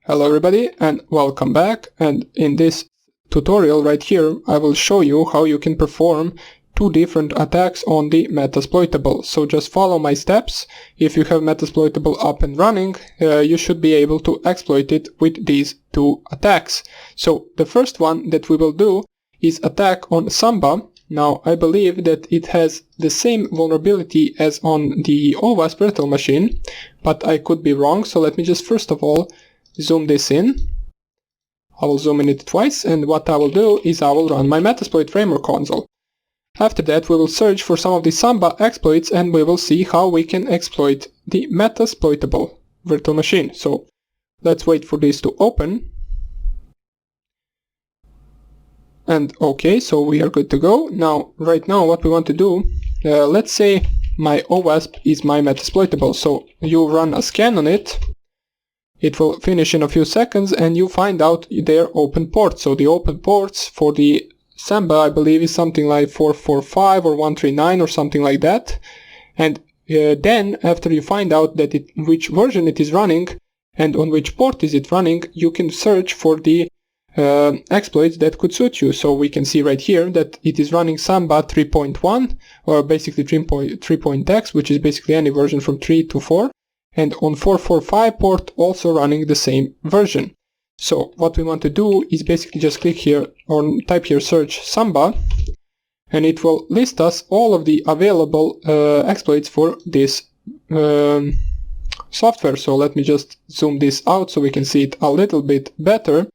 Hello everybody and welcome back, and in this tutorial right here I will show you how you can perform two different attacks on the Metasploitable. So just follow my steps. If you have Metasploitable up and running, you should be able to exploit it with these two attacks. So the first one that we will do is attack on Samba. Now I believe that it has the same vulnerability as on the OWASP virtual machine, but I could be wrong, so let me just first of all zoom this in. I will zoom in it twice, and what I will do is I will run my Metasploit framework console. After that we will search for some of the Samba exploits and we will see how we can exploit the Metasploitable virtual machine. So let's wait for this to open. And okay, so we are good to go. Now, right now what we want to do, let's say my OWASP is my Metasploitable, so you run a scan on it. It will finish in a few seconds and you find out their open ports. So the open ports for the Samba, I believe, is something like 445 or 139 or something like that. And then after you find out that which version it is running and on which port is it running, you can search for the exploits that could suit you. So we can see right here that it is running Samba 3.1 or basically 3.x, which is basically any version from 3 to 4. And on 445 port also running the same version. So what we want to do is basically just click here or type here search Samba, and it will list us all of the available exploits for this software. So let me just zoom this out so we can see it a little bit better.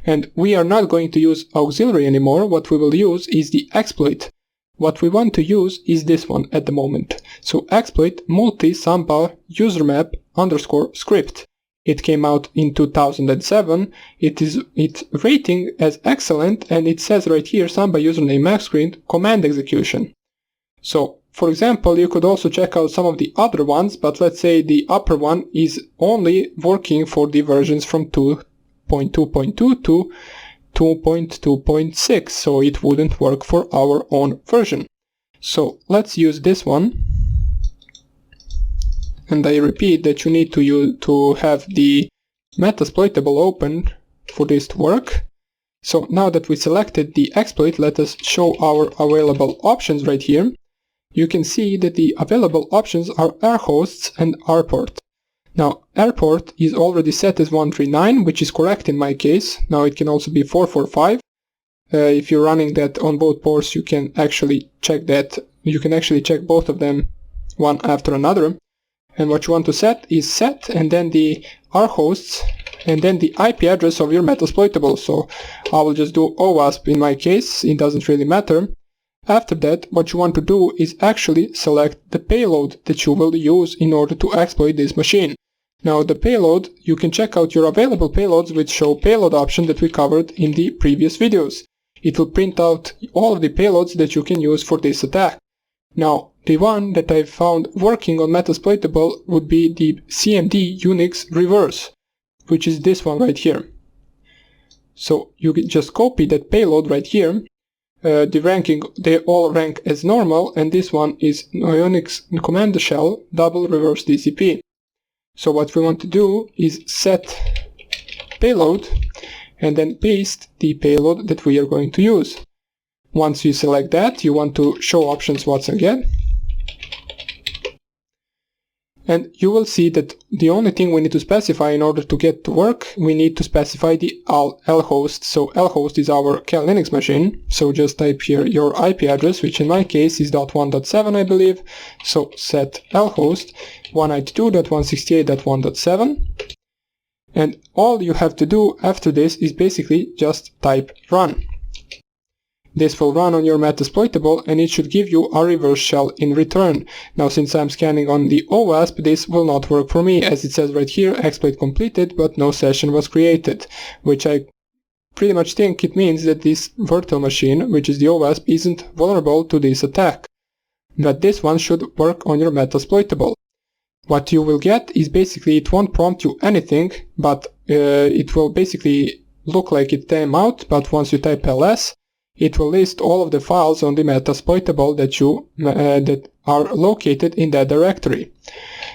And we are not going to use auxiliary anymore. What we will use is the exploit. What we want to use is this one at the moment. So exploit multi-samba usermap _ script. It came out in 2007. It's rating as excellent, and it says right here Samba username max screen command execution. So for example, you could also check out some of the other ones, but let's say the upper one is only working for the versions from 2.2.2 to 2.2.6, so it wouldn't work for our own version. So let's use this one, and I repeat that you need to have the Metasploitable open for this to work. So now that we selected the exploit, let us show our available options right here. You can see that the available options are rhosts and rport. Now, airport is already set as 139, which is correct in my case. Now it can also be 445. If you're running that on both ports, you can actually check that. You can actually check both of them one after another. And what you want to set is set and then the rhosts and then the IP address of your Metasploitable. So I will just do OWASP in my case. It doesn't really matter. After that, what you want to do is actually select the payload that you will use in order to exploit this machine. Now the payload, you can check out your available payloads which show payload option that we covered in the previous videos. It will print out all of the payloads that you can use for this attack. Now the one that I found working on Metasploitable would be the CMD Unix reverse, which is this one right here. So you can just copy that payload right here. The ranking, they all rank as normal, and this one is Unix command shell double reverse DCP. So what we want to do is set payload and then paste the payload that we are going to use. Once you select that, you want to show options once again. And you will see that the only thing we need to specify in order to get to work, we need to specify the lhost. So lhost is our keh Linux machine. So just type here your IP address, which in my case is .1.7, I believe. So set lhost 192.168.1.7. And all you have to do after this is basically just type run. This will run on your Metasploitable and it should give you a reverse shell in return. Now since I'm scanning on the OWASP, this will not work for me, as it says right here, exploit completed but no session was created, which I pretty much think it means that this virtual machine, which is the OWASP, isn't vulnerable to this attack. But this one should work on your Metasploitable. What you will get is basically it won't prompt you anything, but it will basically look like it came out, but once you type ls, it will list all of the files on the Metasploitable that are located in that directory.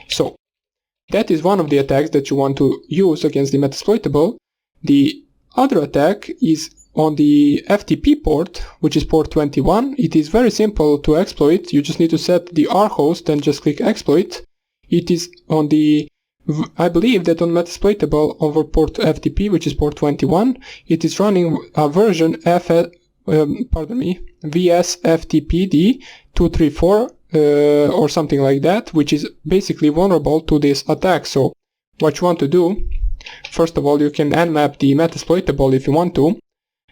So That is one of the attacks that you want to use against the Metasploitable. The other attack is on the FTP port, which is port 21. It is very simple to exploit. You just need to set the rhost and just click exploit. It is on the, I believe that on Metasploitable over port FTP, which is port 21, it is running a version VSFTPD 234 or something like that, which is basically vulnerable to this attack. So what you want to do, first of all, you can nmap the Metasploitable if you want to,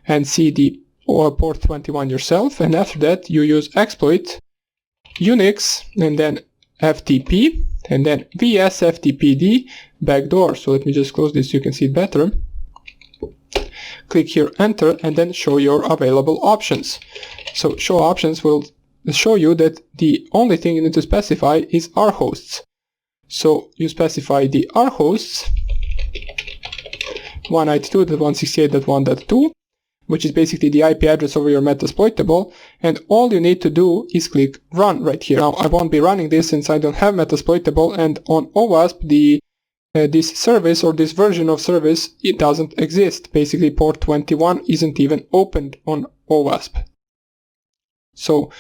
and see the port 21 yourself, and after that you use exploit Unix and then FTP and then VSFTPD backdoor. So let me just close this so you can see it better. Click here enter and then show your available options. So show options will show you that the only thing you need to specify is rhosts. So you specify the rhosts 192.168.1.2, which is basically the IP address over your Metasploitable, and all you need to do is click run right here. Now I won't be running this since I don't have Metasploitable, and on OWASP this service or this version of service, it doesn't exist. Basically port 21 isn't even opened on OWASP. So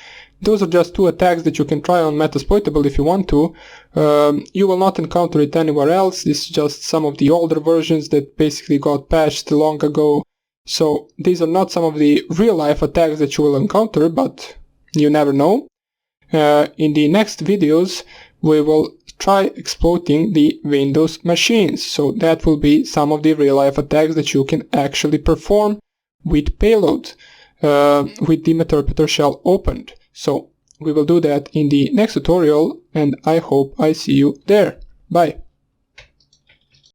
those are just two attacks that you can try on Metasploitable if you want to. You will not encounter it anywhere else. This is just some of the older versions that basically got patched long ago. So these are not some of the real-life attacks that you will encounter, but you never know. In the next videos, we will try exploiting the Windows machines. So that will be some of the real-life attacks that you can actually perform with payload, with the Meterpreter shell opened. So we will do that in the next tutorial, and I hope I see you there. Bye!